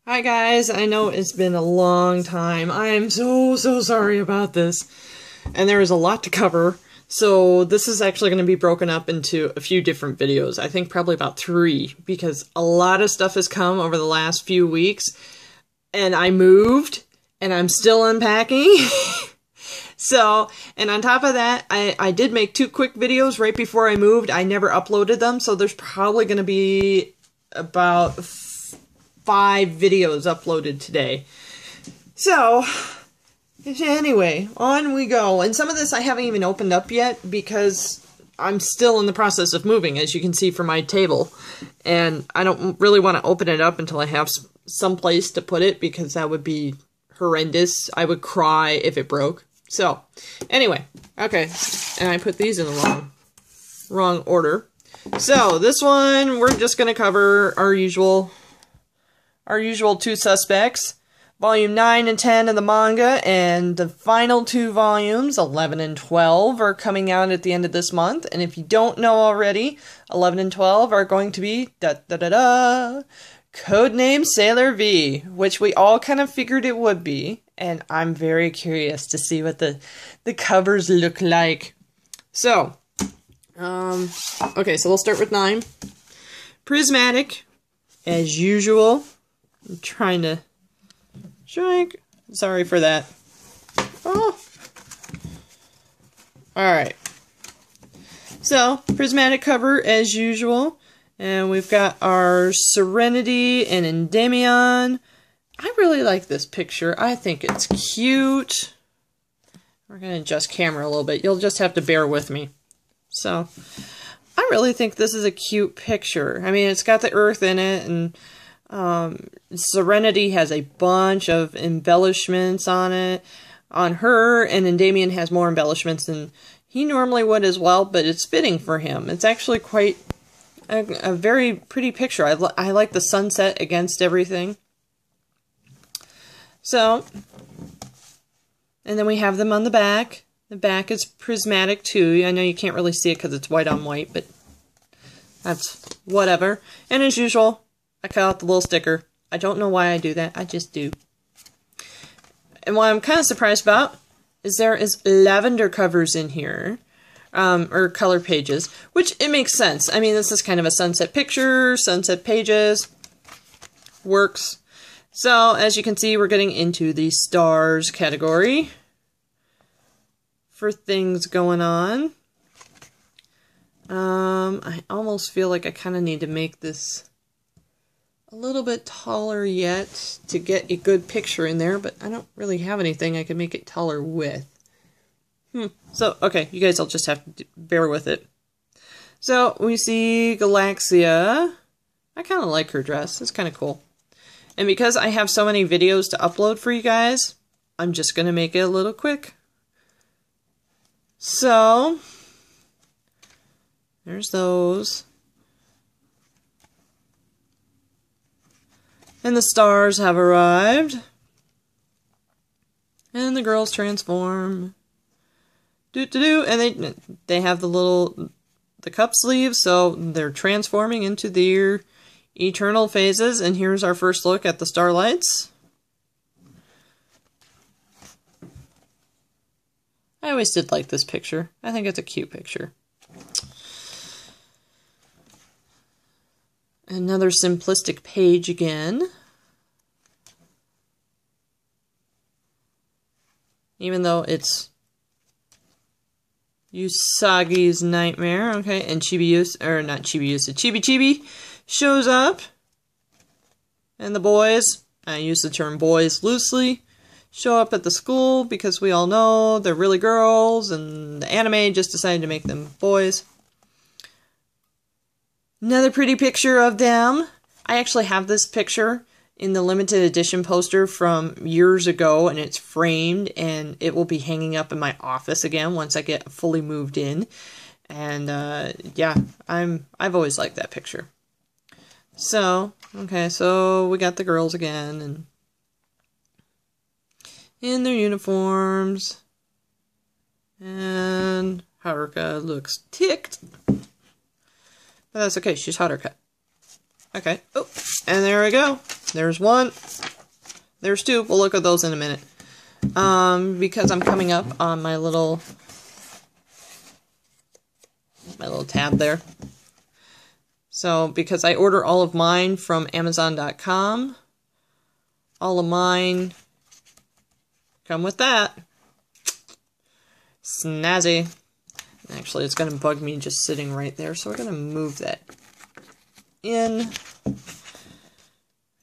Hi guys, I know it's been a long time. I am so sorry about this. And there is a lot to cover. So this is actually going to be broken up into a few different videos. I think probably about 3, because a lot of stuff has come over the last few weeks. And I moved, and I'm still unpacking. So, and on top of that, I did make 2 quick videos right before I moved. I never uploaded them, so there's probably going to be about 5 videos uploaded today. So, anyway, on we go. And some of this I haven't even opened up yet because I'm still in the process of moving, as you can see from my table. And I don't really want to open it up until I have some place to put it, because that would be horrendous. I would cry if it broke. So, anyway, okay. And I put these in the wrong order. So, this one, we're just going to cover our usual 2 suspects. Volume 9 and 10 of the manga, and the final 2 volumes, 11 and 12, are coming out at the end of this month. And if you don't know already, 11 and 12 are going to be Codename Sailor V, which we all kind of figured it would be. And I'm very curious to see what the covers look like. So, okay, so we'll start with 9. Prismatic, as usual. I'm trying to shrink. Sorry for that. Oh. Alright. So, prismatic cover as usual. And we've got our Serenity and Endymion. I really like this picture. I think it's cute. We're going to adjust camera a little bit. You'll just have to bear with me. So, I really think this is a cute picture. I mean, it's got the earth in it, and Serenity has a bunch of embellishments on it, on her, and Endymion has more embellishments than he normally would as well, but it's fitting for him. It's actually quite a very pretty picture. I like the sunset against everything. So, and then we have them on the back. The back is prismatic too. I know you can't really see it because it's white on white, but that's whatever. And as usual, I cut out the little sticker. I don't know why I do that. I just do. And what I'm kind of surprised about is there is lavender covers in here. Or color pages. Which, it makes sense. I mean, this is kind of a sunset picture. Sunset pages. Works. So, as you can see, we're getting into the stars category. For things going on. I almost feel like I kind of need to make this a little bit taller yet to get a good picture in there, but I don't really have anything I can make it taller with. So, okay, you guys will just have to bear with it. So, we see Galaxia. I kind of like her dress. It's kind of cool. And because I have so many videos to upload for you guys, I'm just going to make it a little quick. So, there's those. And the stars have arrived. And the girls transform. And they have the cup sleeves, so they're transforming into their eternal phases. And here's our first look at the starlights. I always did like this picture. I think it's a cute picture. Another simplistic page again. Even though it's Usagi's nightmare, okay, and Chibi shows up. And the boys, I use the term boys loosely, show up at the school because we all know they're really girls, and the anime just decided to make them boys. Another pretty picture of them. I actually have this picture in the limited edition poster from years ago, and it's framed, and it will be hanging up in my office again once I get fully moved in. And yeah, I've always liked that picture. So, okay, so we got the girls again, and in their uniforms, and Haruka looks ticked. But that's okay, she's Haruka. Okay, oh, and there we go. There's one. There's two. We'll look at those in a minute. Because I'm coming up on my little tab there. So, because I order all of mine from Amazon.com, all of mine come with that. Snazzy. Actually, it's going to bug me just sitting right there, so we're going to move that in.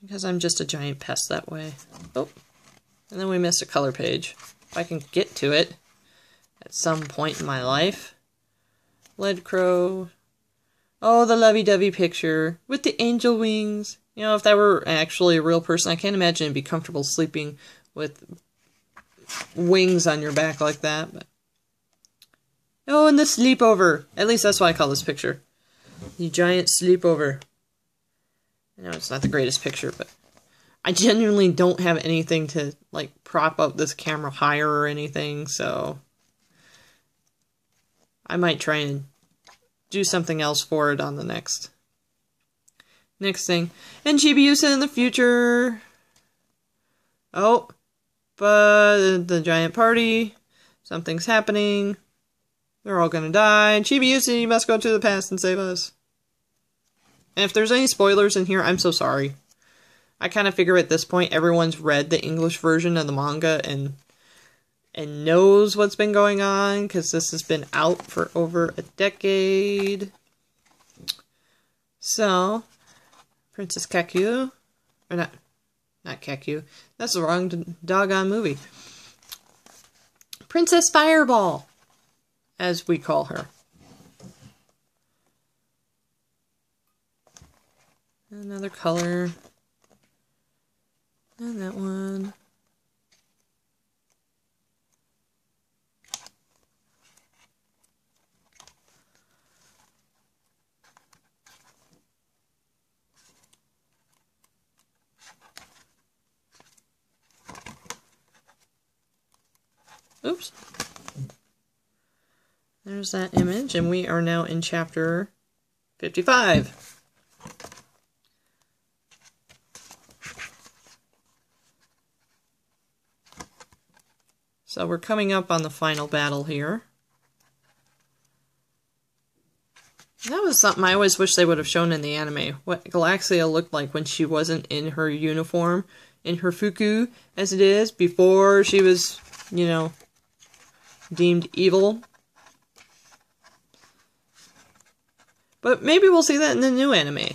Because I'm just a giant pest that way. Oh, and then we missed a color page. If I can get to it at some point in my life. Lead Crow. Oh, the lovey-dovey picture with the angel wings. You know, if that were actually a real person, I can't imagine it'd be comfortable sleeping with wings on your back like that. But oh, and the sleepover. At least that's what I call this picture. The giant sleepover. I know it's not the greatest picture, but I genuinely don't have anything to, like, prop up this camera higher or anything, so I might try and do something else for it on the next thing. And Chibiusa in the future. Oh, but the giant party. Something's happening. They're all gonna die. Chibiusa, you must go to the past and save us. And if there's any spoilers in here, I'm so sorry. I kind of figure at this point everyone's read the English version of the manga and knows what's been going on, because this has been out for over a decade. So, Princess Kaku, or not Kaku, that's the wrong doggone movie. Princess Fireball, as we call her. Another color. And that one. Oops. There's that image, and we are now in chapter 55. So we're coming up on the final battle here. That was something I always wish they would have shown in the anime. What Galaxia looked like when she wasn't in her uniform, in her fuku, as it is, before she was, you know, deemed evil. But maybe we'll see that in the new anime,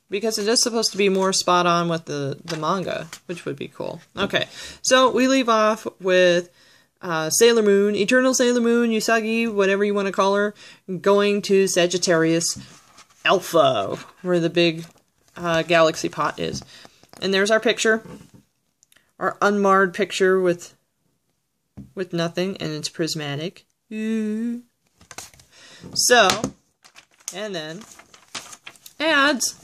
because it is supposed to be more spot on with the manga, which would be cool. Okay, so we leave off with Sailor Moon, Eternal Sailor Moon, Usagi, whatever you want to call her, going to Sagittarius Alpha, where the big galaxy pot is. And there's our picture, our unmarred picture with nothing, and it's prismatic. Ooh. So, and then ads.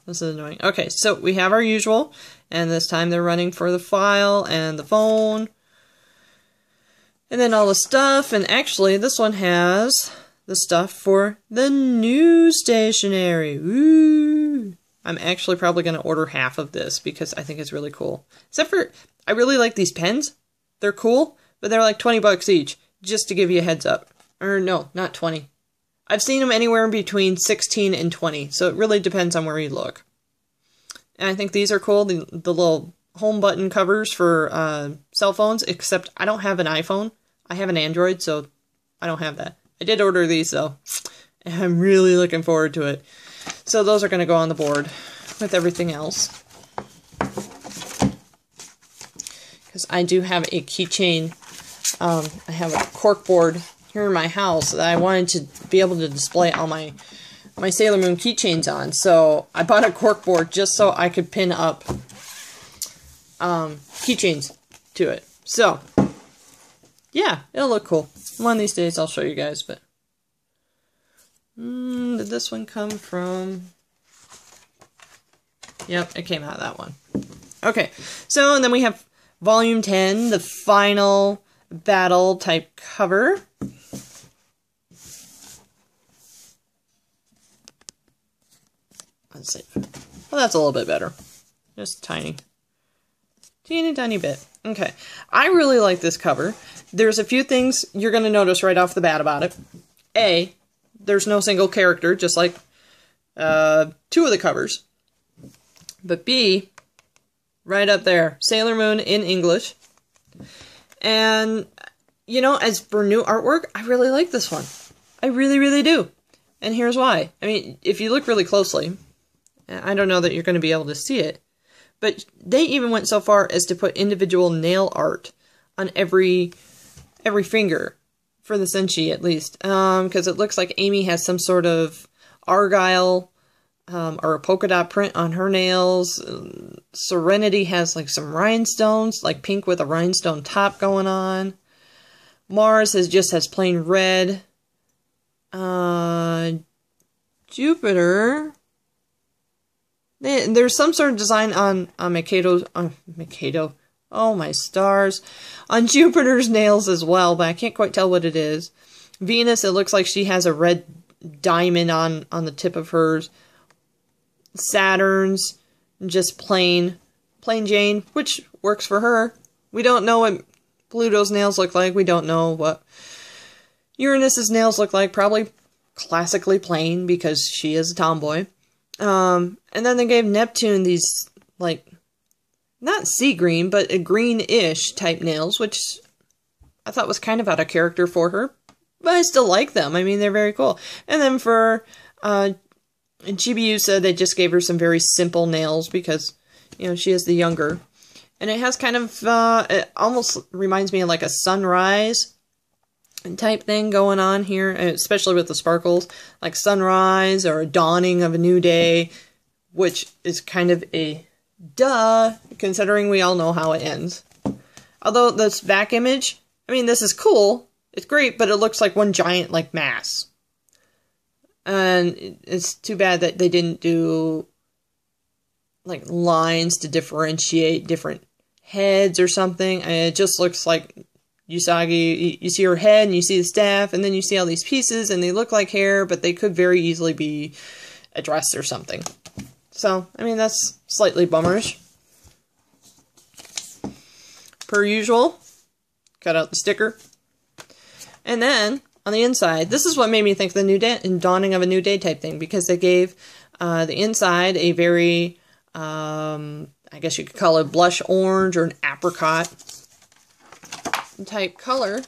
This is annoying. Okay, so we have our usual, and this time they're running for the file and the phone, and then all the stuff, and actually this one has the stuff for the new stationery. Ooh! I'm actually probably going to order half of this because I think it's really cool. Except for, I really like these pens. They're cool, but they're like 20 bucks each, just to give you a heads up. Or no, not 20. I've seen them anywhere in between 16 and 20, so it really depends on where you look. And I think these are cool, the little home button covers for cell phones, except I don't have an iPhone. I have an Android, so I don't have that. I did order these, though, and I'm really looking forward to it. So those are going to go on the board with everything else. Because I do have a keychain. I have a cork board here in my house that I wanted to be able to display all my Sailor Moon keychains on. So I bought a cork board just so I could pin up keychains to it. So, yeah, it'll look cool. One of these days I'll show you guys, but did this one come from? Yep, it came out of that one. Okay, so and then we have Volume 10, the final battle type cover. Let's see. Well, that's a little bit better. Just tiny. Teeny tiny bit. Okay. I really like this cover. There's a few things you're going to notice right off the bat about it. A, there's no single character, just like 2 of the covers. But B, right up there, Sailor Moon in English. And, you know, as for new artwork, I really like this one. I really, really do. And here's why. I mean, if you look really closely, I don't know that you're going to be able to see it, but they even went so far as to put individual nail art on every finger, for the Senshi at least, because it looks like Amy has some sort of argyle or a polka dot print on her nails. Serenity has like some rhinestones, like pink with a rhinestone top going on. Mars just has plain red. Jupiter, there's some sort of design on Mikado. Oh my stars. On Jupiter's nails as well, but I can't quite tell what it is. Venus, it looks like she has a red diamond on the tip of hers. Saturn's just plain Jane, which works for her. We don't know what Pluto's nails look like. We don't know what Uranus's nails look like. Probably classically plain because she is a tomboy. And then they gave Neptune these, like, not sea green, but a greenish type nails, which I thought was kind of out of character for her. But I still like them. I mean, they're very cool. And then for Chibiusa, they just gave her some very simple nails because, you know, she is the younger. And it has kind of, it almost reminds me of like a sunrise type thing going on here, especially with the sparkles, like sunrise or a dawning of a new day, which is kind of a duh, considering we all know how it ends. Although this back image, I mean, this is cool, it's great, but it looks like one giant, like, mass. And it's too bad that they didn't do, like, lines to differentiate different heads or something. And it just looks like Usagi, you see her head and you see the staff, and then you see all these pieces, and they look like hair, but they could very easily be a dress or something. So, I mean, that's slightly bummerish. Per usual, cut out the sticker. And then, on the inside, this is what made me think the new day, dawning of a new day type thing, because they gave the inside a very, I guess you could call it blush orange or an apricot type color,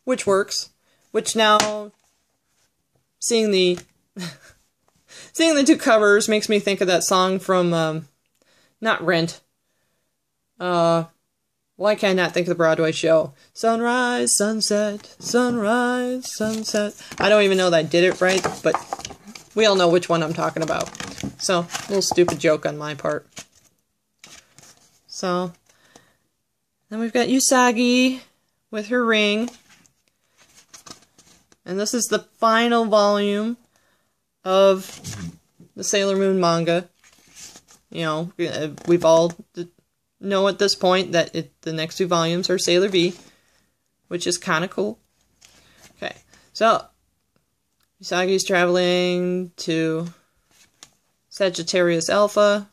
which works. Which now, seeing the seeing the 2 covers makes me think of that song from not Rent. Why can't I not think of the Broadway show? Sunrise, sunset, sunrise, sunset. I don't even know that I did it right, but we all know which one I'm talking about. So, a little stupid joke on my part. So, then we've got Usagi with her ring. And this is the final volume of the Sailor Moon manga. You know, we've all know at this point that the next 2 volumes are Sailor V, which is kind of cool. Okay, so Usagi's traveling to Sagittarius Alpha.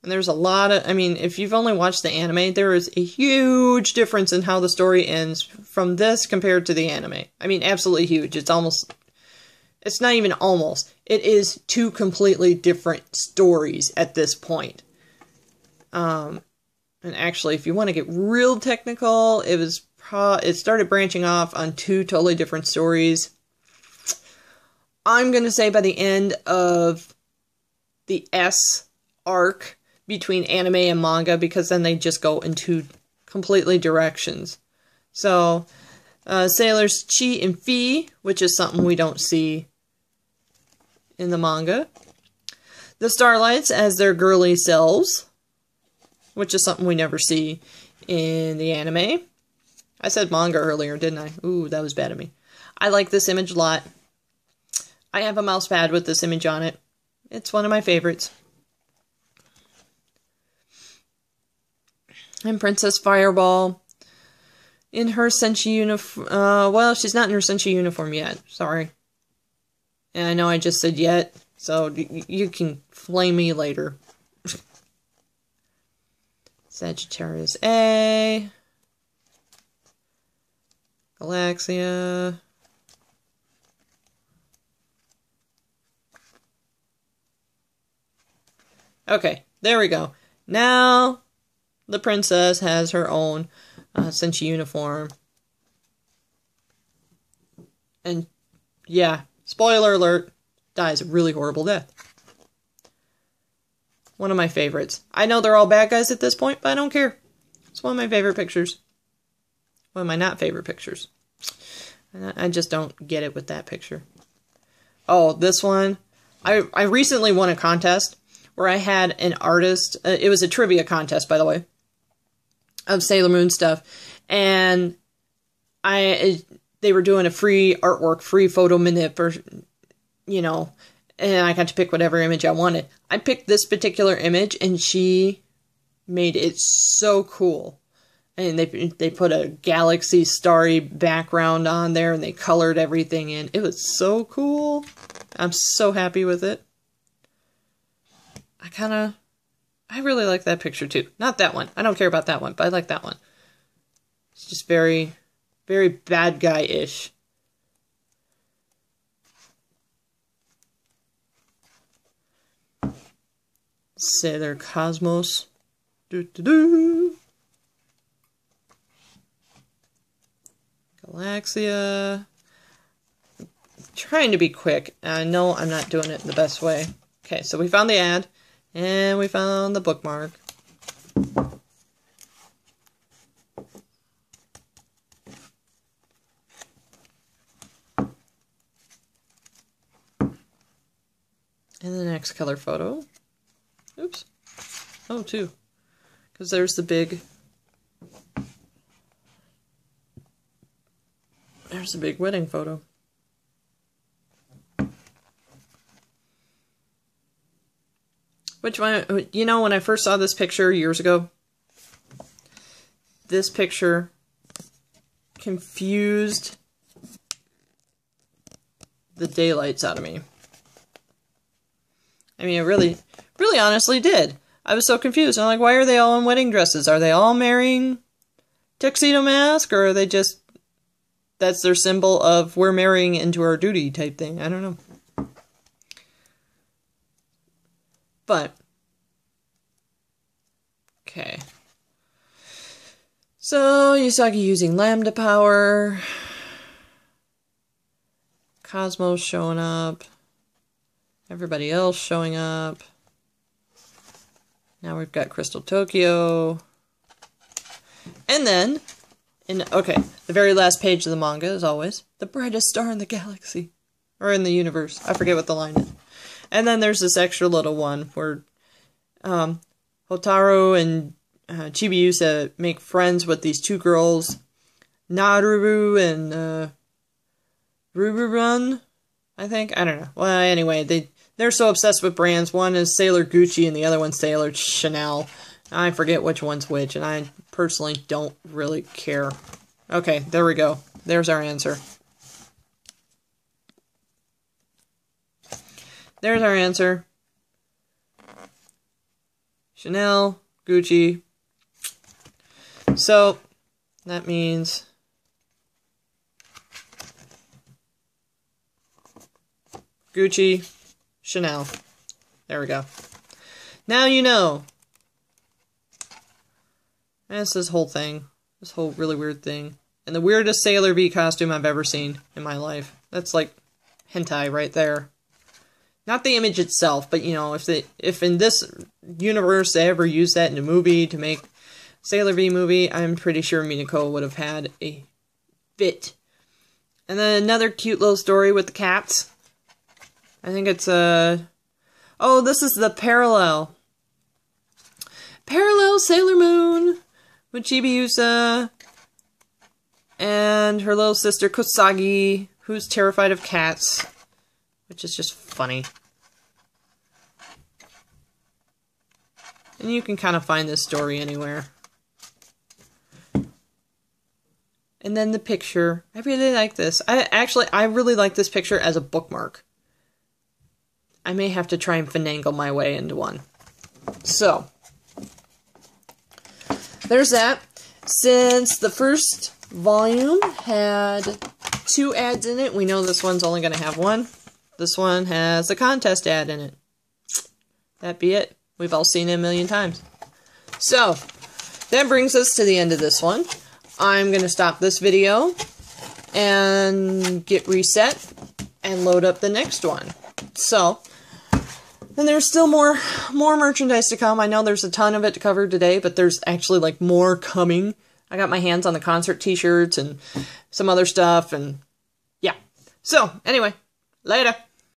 And there's a lot of, I mean, if you've only watched the anime, there is a huge difference in how the story ends from this compared to the anime. I mean, absolutely huge. It's almost, it's not even almost. It is 2 completely different stories at this point. And actually, if you want to get real technical, it started branching off on 2 totally different stories. I'm going to say by the end of the S arc between anime and manga, because then they just go in 2 completely directions. So, Sailors Chi and Fi, which is something we don't see in the manga. The Starlights as their girly selves, which is something we never see in the anime. I said manga earlier, didn't I? Ooh, that was bad of me. I like this image a lot. I have a mouse pad with this image on it. It's one of my favorites. And Princess Fireball in her Senshi uniform. Well, she's not in her Senshi uniform yet. Sorry. And I know I just said yet, so you can flame me later. Sagittarius A. Galaxia. Okay, there we go. Now, the princess has her own Senshi uniform. And, yeah, spoiler alert, dies a really horrible death. One of my favorites. I know they're all bad guys at this point, but I don't care. It's one of my favorite pictures. One of my not favorite pictures. I just don't get it with that picture. Oh, this one. I recently won a contest where I had an artist. It was a trivia contest, by the way, of Sailor Moon stuff. And they were doing a free artwork, free photo manip, or, you know, and I got to pick whatever image I wanted. I picked this particular image, and she made it so cool. And they put a galaxy starry background on there, and they colored everything in. It was so cool. I'm so happy with it. I really like that picture too. Not that one. I don't care about that one, but I like that one. It's just very, very bad guy-ish. Sailor Cosmos. Doo-doo-doo. Galaxia. I'm trying to be quick. I know I'm not doing it the best way. Okay, so we found the ad, and we found the bookmark. And the next color photo. Oops. Oh, two. Because there's the big... There's the big wedding photo. Which one, you know, when I first saw this picture years ago, this picture confused the daylights out of me. I mean, it really, really honestly did. I was so confused. I'm like, why are they all in wedding dresses? Are they all marrying Tuxedo Mask? Or are they just, that's their symbol of we're marrying into our duty type thing? I don't know. But, okay. So, Usagi using Lambda power. Cosmos showing up. Everybody else showing up. Now we've got Crystal Tokyo. And then, okay, the very last page of the manga, as always, the brightest star in the galaxy. Or in the universe. I forget what the line is. And then there's this extra little one where Hotaru and Chibiusa make friends with these two girls, Naruru and Rururun, I think. I don't know. Well, anyway, they're so obsessed with brands. One is Sailor Gucci and the other one's Sailor Chanel. I forget which one's which, and I personally don't really care. Okay, there we go. There's our answer. There's our answer. Chanel, Gucci. So, that means Gucci, Chanel. There we go. Now you know. That's this whole thing. This whole really weird thing. And the weirdest Sailor V costume I've ever seen in my life. That's like hentai right there. Not the image itself, but, you know, if in this universe they ever use that in a movie to make Sailor V movie, I'm pretty sure Minako would have had a fit. And then another cute little story with the cats. I think it's, oh, this is the parallel. Parallel Sailor Moon with Chibiusa and her little sister Kosagi, who's terrified of cats. Which is just funny. And you can kind of find this story anywhere. And then the picture. I really like this. I really like this picture as a bookmark. I may have to try and finagle my way into one. So, there's that. Since the first volume had 2 ads in it, we know this one's only going to have 1. This one has a contest ad in it. That be it. We've all seen it a million times. So, that brings us to the end of this one. I'm going to stop this video and get reset and load up the next one. So, and there's still more merchandise to come. I know there's a ton of it to cover today, but there's actually like more coming. I got my hands on the concert t-shirts and some other stuff, and yeah. So, anyway, later.